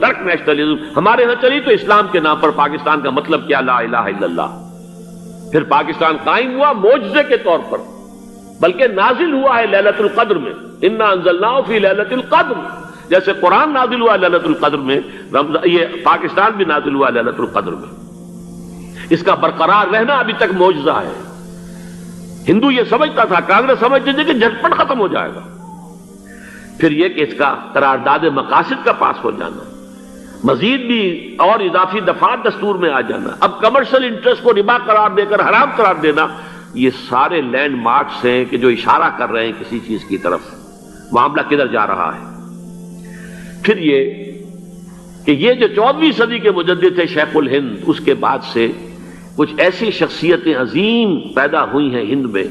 ترک نیشنلزم. ہمارے ہاں چلی تو اسلام کے نام پر پاکستان کا مطلب کیا؟ لا الہ الا اللہ. پھر پاکستان قائم ہوا معجزے کے طور پر، بلکہ نازل ہوا ہے لیلۃ القدر میں. انا انزلناہ فی لیلۃ القدر، جیسے قرآن نازل ہوا لیلۃ القدر میں، یہ پاکستان بھی نازل ہوا لیلۃ القدر میں. اس کا برقرار رہنا ابھی تک معجزہ ہے. ہندو یہ سمجھتا تھا، کانگریس سمجھتی تھی کہ جھٹپٹ ختم ہو جائے گا. پھر یہ کہ اس کا قرارداد مقاصد کا پاس ہو جانا، مزید بھی اور اضافی دفعات دستور میں آ جانا، اب کمرشل انٹرسٹ کو ربا قرار دے کر حرام قرار دینا، یہ سارے لینڈ مارکس ہیں کہ جو اشارہ کر رہے ہیں کسی چیز کی طرف. معاملہ کدھر جا رہا ہے؟ پھر یہ کہ یہ جو 14ویں صدی کے مجدد تھے شیخ الہند، اس کے بعد سے کچھ ایسی شخصیتیں عظیم پیدا ہوئی ہیں ہند میں،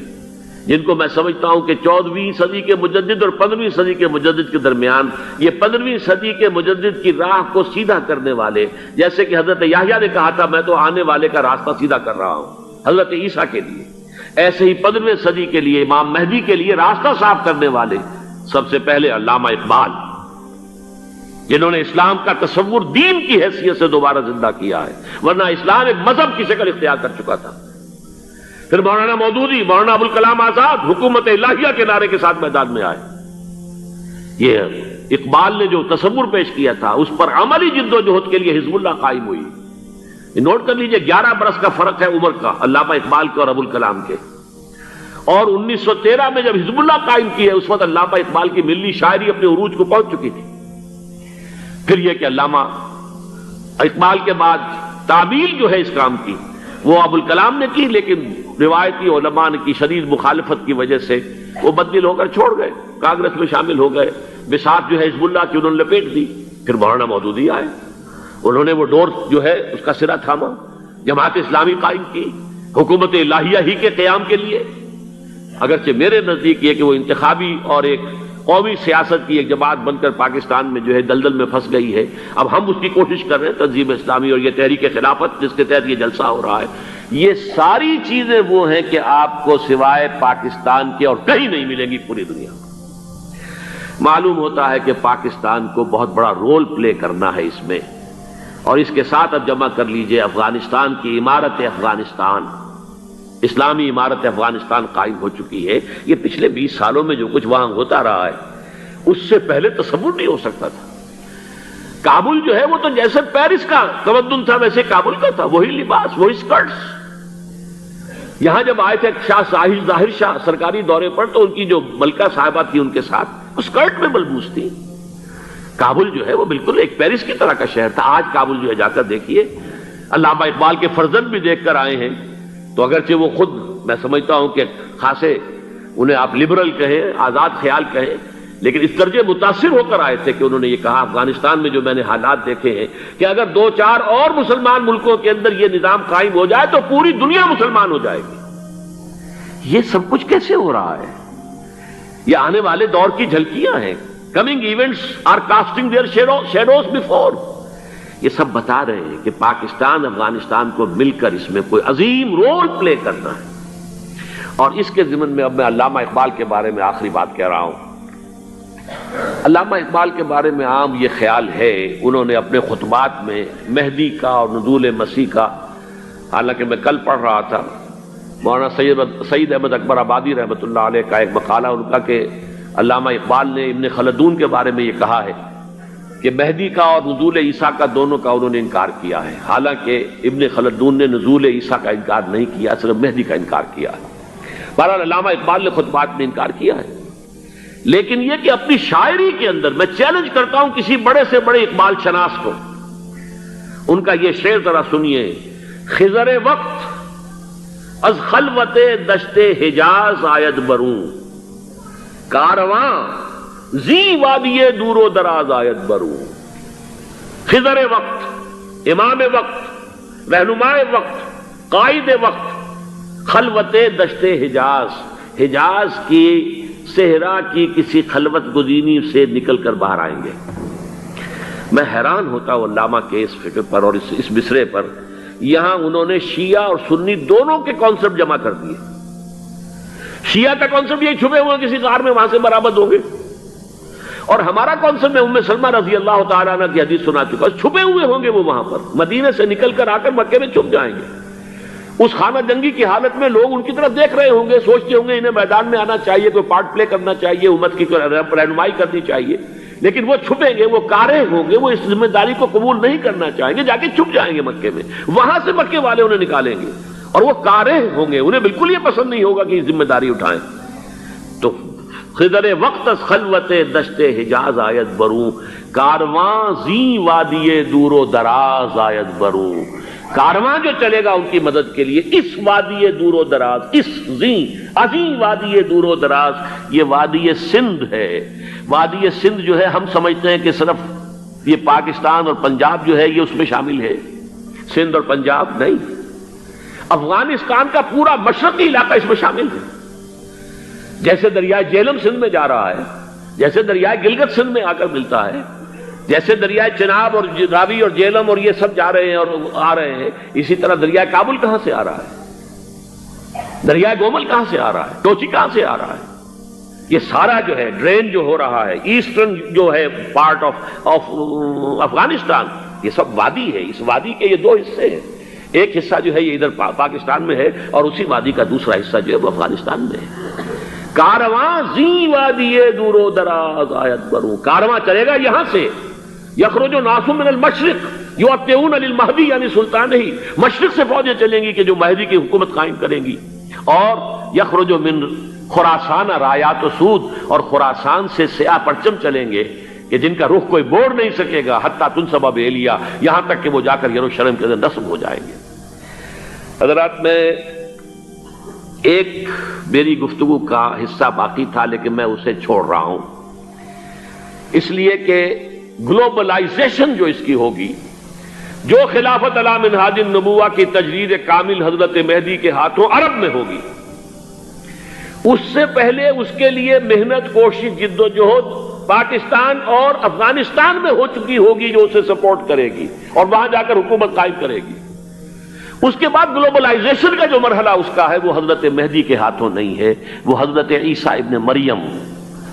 جن کو میں سمجھتا ہوں کہ 14ویں صدی کے مجدد اور 15ویں صدی کے مجدد کے درمیان یہ 15ویں صدی کے مجدد کی راہ کو سیدھا کرنے والے، جیسے کہ حضرت یحییٰ نے کہا تھا میں تو آنے والے کا راستہ سیدھا کر رہا ہوں حضرت عیسیٰ کے لیے، ایسے ہی 15ویں صدی کے لیے امام مہدی کے لیے راستہ صاف کرنے والے سب سے پہلے علامہ اقبال، جنہوں نے اسلام کا تصور دین کی حیثیت سے دوبارہ زندہ کیا ہے، ورنہ اسلام ایک مذہب کی شکل اختیار کر چکا تھا. پھر مولانا مودودی، مولانا ابوالکلام آزاد حکومت الہیہ کے نعرے کے ساتھ میدان میں آئے. یہ اقبال نے جو تصور پیش کیا تھا اس پر عملی جد و جہد کے لیے حزب اللہ قائم ہوئی. نوٹ کر لیجئے 11 برس کا فرق ہے عمر کا علامہ اقبال کے اور ابوالکلام کے. اور 1913 میں جب حزب اللہ قائم کی ہے اس وقت علامہ اقبال کی ملی شاعری اپنے عروج کو پہنچ چکی تھی. پھر یہ کہ علامہ اقبال کے بعد تعمیل جو ہے اس کام کی وہ ابوالکلام نے کی، لیکن روایتی علماء کی شدید مخالفت کی وجہ سے وہ بددل ہو کر چھوڑ گئے، کانگریس میں شامل ہو گئے. بساط جو ہے حزب اللہ کی انہوں نے لپیٹ دی. پھر مولانا مودودی آئے، انہوں نے وہ ڈور جو ہے اس کا سرا تھاما، جماعت اسلامی قائم کی حکومت الہیہ ہی کے قیام کے لیے. اگرچہ میرے نزدیک یہ کہ وہ انتخابی اور ایک قومی سیاست کی ایک جماعت بن کر پاکستان میں جو ہے دلدل میں پھنس گئی ہے. اب ہم اس کی کوشش کر رہے ہیں، تنظیم اسلامی اور یہ تحریک خلافت جس کے تحت یہ جلسہ ہو رہا ہے، یہ ساری چیزیں وہ ہیں کہ آپ کو سوائے پاکستان کے اور کہیں نہیں ملیں گی پوری دنیا میں. معلوم ہوتا ہے کہ پاکستان کو بہت بڑا رول پلے کرنا ہے اس میں. اور اس کے ساتھ اب جمع کر لیجئے افغانستان کی عمارت افغانستان، اسلامی عمارت افغانستان قائم ہو چکی ہے. یہ پچھلے 20 سالوں میں جو کچھ وہاں ہوتا رہا ہے اس سے پہلے تصور نہیں ہو سکتا تھا. کابل جو ہے وہ تو جیسے پیرس کا تمدن تھا ویسے کابل کا تھا، وہی لباس، وہی سکرٹس. یہاں جب آئے تھے شاہ ظاہر شاہ سرکاری دورے پر تو ان کی جو ملکہ صاحبہ تھی ان کے ساتھ وہ سکرٹ میں ملبوس تھی. کابل جو ہے وہ بالکل ایک پیرس کی طرح کا شہر تھا. آج کابل جو ہے جا کر دیکھیے، علامہ اقبال کے فرزند بھی دیکھ کر آئے ہیں تو اگرچہ وہ خود میں سمجھتا ہوں کہ خاصے انہیں آپ لبرل کہیں، آزاد خیال کہیں، لیکن اس درجے متاثر ہو کر آئے تھے کہ انہوں نے یہ کہا افغانستان میں جو میں نے حالات دیکھے ہیں کہ اگر 2-4 اور مسلمان ملکوں کے اندر یہ نظام قائم ہو جائے تو پوری دنیا مسلمان ہو جائے گی. یہ سب کچھ کیسے ہو رہا ہے؟ یہ آنے والے دور کی جھلکیاں ہیں. Coming events are casting their shadows before. یہ سب بتا رہے ہیں کہ پاکستان افغانستان کو مل کر اس میں کوئی عظیم رول پلے کرنا ہے. اور اس کے ضمن میں اب میں علامہ اقبال کے بارے میں آخری بات کہہ رہا ہوں. علامہ اقبال کے بارے میں عام یہ خیال ہے، انہوں نے اپنے خطبات میں مہدی کا اور نزول مسیح کا، حالانکہ میں کل پڑھ رہا تھا مولانا سید احمد اکبر آبادی رحمۃ اللہ علیہ کا ایک مقالہ ان کا کہ علامہ اقبال نے ابن خلدون کے بارے میں یہ کہا ہے کہ مہدی کا اور نزول عیسیٰ کا دونوں کا انہوں نے انکار کیا ہے. حالانکہ ابن خلدون نے نزول عیسیٰ کا انکار نہیں کیا، صرف مہدی کا انکار کیا ہے. بہرحال علامہ اقبال نے خطبات میں انکار کیا ہے. لیکن یہ کہ اپنی شاعری کے اندر میں چیلنج کرتا ہوں کسی بڑے سے بڑے اقبال شناس کو، ان کا یہ شعر ذرا سنیے. خضر وقت از خلوت دشت حجاز آید بروں، کارواں زی وادی دور و دراز آید بروں. خضر وقت، امام وقت، رہنمائے وقت، قائد وقت، خلوت دشت حجاز، حجاز کی صحرا کی کسی خلوت گزینی سے نکل کر باہر آئیں گے. میں حیران ہوتا ہوں علامہ کے اس فکر پر اور اس مصرے پر. یہاں انہوں نے شیعہ اور سنی دونوں کے کانسیپٹ جمع کر دیے. شیعہ کا کانسیپٹ یہ چھپے ہوئے کسی غار میں وہاں سے برآمد ہوں گے، اور ہمارا کون سا، میں ام سلمہ رضی اللہ تعالیٰ عنہ کی حدیث سنا چکا، چھپے ہوئے ہوں گے وہ وہاں پر، مدینے سے نکل کر آ کر مکے میں چھپ جائیں گے، اس خانہ جنگی کی حالت میں لوگ ان کی طرف دیکھ رہے ہوں گے، سوچتے ہوں گے انہیں میدان میں آنا چاہیے، کوئی پارٹ پلے کرنا چاہیے، امت کی رہنمائی کرنی چاہیے، لیکن وہ چھپیں گے، وہ کارے ہوں گے، وہ اس ذمہ داری کو قبول نہیں کرنا چاہیں گے، جا کے چھپ جائیں گے مکے میں، وہاں سے مکے والے انہیں نکالیں گے، اور وہ کارے ہوں گے، انہیں بالکل یہ پسند نہیں ہوگا کہ یہ ذمہ داری اٹھائیں۔ تو خضر وقت از خلوت دشت حجاز آیت بروں، کارواں زیں وادی دور و دراز آیت بروں، کارواں جو چلے گا ان کی مدد کے لیے اس وادی دور و دراز، اس زیں عظیم وادی دور و دراز، یہ وادی سندھ ہے۔ وادی سندھ جو ہے ہم سمجھتے ہیں کہ صرف یہ پاکستان اور پنجاب جو ہے یہ اس میں شامل ہے، سندھ اور پنجاب نہیں، افغانستان کا پورا مشرقی علاقہ اس میں شامل ہے۔ جیسے دریائے جہلم سندھ میں جا رہا ہے، جیسے دریائے گلگت سندھ میں آ کر ملتا ہے، جیسے دریائے چناب اور راوی اور جہلم اور یہ سب جا رہے ہیں اور آ رہے ہیں، اسی طرح دریائے کابل کہاں سے آ رہا ہے، دریائے گومل کہاں سے آ رہا ہے، ٹوچی کہاں سے آ رہا ہے، یہ سارا جو ہے ڈرین جو ہو رہا ہے، ایسٹرن جو ہے پارٹ آف افغانستان، یہ سب وادی ہے۔ اس وادی کے یہ دو حصے ہیں، ایک حصہ جو ہے یہ ادھر پاکستان میں ہے، اور اسی وادی کا دوسرا حصہ جو ہے وہ افغانستان میں ہے۔ کارواں زیں وادی دور و دراز آیت بروں، کارواں چلے گا یہاں سے، یخرج ناس من المشرق یؤتون للمہدی، یعنی سلطان ہی مشرق سے فوجیں چلیں گی کہ جو مہدی کی حکومت قائم کریں گی، اور یخرج من خراسان رایات و سود، اور خراسان سے سیاہ پرچم چلیں گے کہ جن کا رخ کوئی موڑ نہیں سکے گا، حتیٰ تنصب بیلیا، یہاں تک کہ وہ جا کر یروشلم کے اندر نصب ہو جائیں گے۔ حضرات، میں ایک میری گفتگو کا حصہ باقی تھا لیکن میں اسے چھوڑ رہا ہوں، اس لیے کہ گلوبلائزیشن جو اس کی ہوگی، جو خلافت علی منہاج النبوہ کی تجرید کامل حضرت مہدی کے ہاتھوں عرب میں ہوگی، اس سے پہلے اس کے لیے محنت، کوشش، جد و جہد پاکستان اور افغانستان میں ہو چکی ہوگی جو اسے سپورٹ کرے گی اور وہاں جا کر حکومت قائم کرے گی۔ اس کے بعد گلوبلائزیشن کا جو مرحلہ اس کا ہے وہ حضرت مہدی کے ہاتھوں نہیں ہے، وہ حضرت عیسیٰ ابن مریم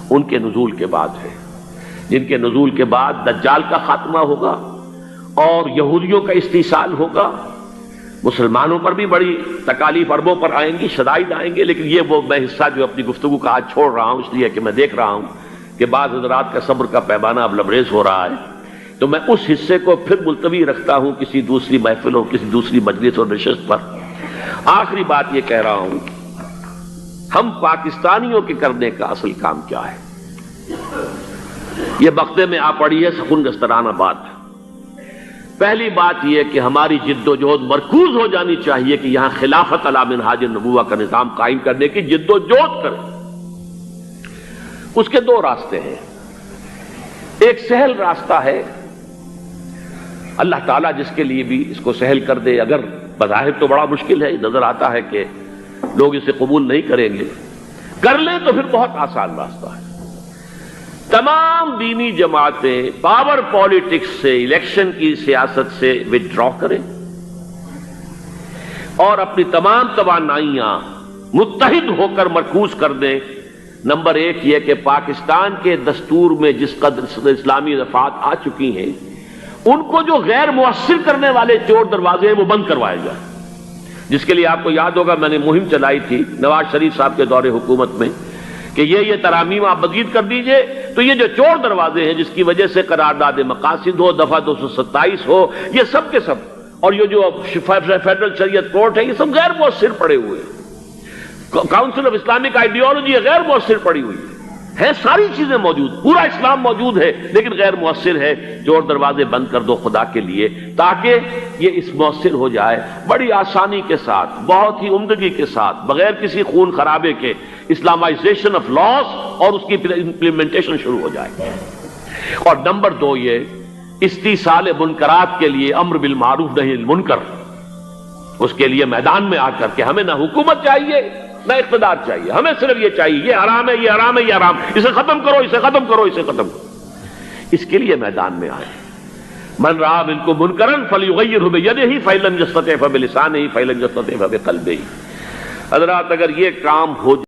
ان کے نزول کے بعد ہے، جن کے نزول کے بعد دجال کا خاتمہ ہوگا اور یہودیوں کا استحصال ہوگا، مسلمانوں پر بھی بڑی تکالیف عربوں پر آئیں گی، شدائد آئیں گے، لیکن یہ وہ میں حصہ جو اپنی گفتگو کا آج چھوڑ رہا ہوں اس لیے کہ میں دیکھ رہا ہوں کہ بعض حضرات کا صبر کا پیمانہ اب لبریز ہو رہا ہے، تو میں اس حصے کو پھر ملتوی رکھتا ہوں کسی دوسری محفل اور کسی دوسری مجلس اور نشست پر۔ آخری بات یہ کہہ رہا ہوں، ہم پاکستانیوں کے کرنے کا اصل کام کیا ہے؟ یہ بغدے میں آ پڑی ہے سخن گسترانہ بات۔ پہلی بات یہ کہ ہماری جد و جہد مرکوز ہو جانی چاہیے کہ یہاں خلافت علی منہاج النبوہ کا نظام قائم کرنے کی جد و جہد کریں۔ اس کے دو راستے ہیں، ایک سہل راستہ ہے، اللہ تعالیٰ جس کے لیے بھی اس کو سہل کر دے، اگر بظاہر تو بڑا مشکل ہے، نظر آتا ہے کہ لوگ اسے قبول نہیں کریں گے، کر لیں تو پھر بہت آسان راستہ ہے۔ تمام دینی جماعتیں پاور پالیٹکس سے، الیکشن کی سیاست سے وِڈرا کریں اور اپنی تمام توانائیاں متحد ہو کر مرکوز کر دیں۔ نمبر ایک یہ کہ پاکستان کے دستور میں جس قدر اسلامی دفعات آ چکی ہیں، ان کو جو غیر مؤثر کرنے والے چور دروازے ہیں وہ بند کروائے جائیں، جس کے لیے آپ کو یاد ہوگا میں نے مہم چلائی تھی نواز شریف صاحب کے دور حکومت میں کہ یہ ترامیم آپ مزید کر دیجئے، تو یہ جو چور دروازے ہیں جس کی وجہ سے قرارداد مقاصد ہو، دفعہ 227 ہو، یہ سب کے سب، اور یہ جو فیڈرل شریعت کورٹ ہے، یہ سب غیر مؤثر پڑے ہوئے ہیں، کاؤنسل آف اسلامک آئیڈیالوجی غیر مؤثر پڑی ہوئی ہے، ساری چیزیں موجود، پورا اسلام موجود ہے لیکن غیر مؤثر ہے۔ چور دروازے بند کر دو خدا کے لیے تاکہ یہ اس مؤثر ہو جائے، بڑی آسانی کے ساتھ، بہت ہی عمدگی کے ساتھ، بغیر کسی خون خرابے کے اسلامائزیشن آف لاس اور اس کی امپلیمنٹیشن شروع ہو جائے۔ اور نمبر دو یہ استیصال منکرات کے لیے امر بالمعروف نہی عن المنکر، اس کے لیے میدان میں آ کر کہ ہمیں نہ حکومت چاہیے نہ اقتدار چاہیے، ہمیں صرف یہ چاہیے یہ حرام ہے، یہ حرام ہے، یہ حرام، اسے ختم کرو، اسے ختم کرو، اسے ختم کرو، اس کے لیے میدان میں آئے۔ من رأى منکم منکرا فلیغیرہ بیدہ فإن لم یستطع فبلسانہ فإن لم یستطع فبقلبہ۔ حضرات، اگر یہ کام ہو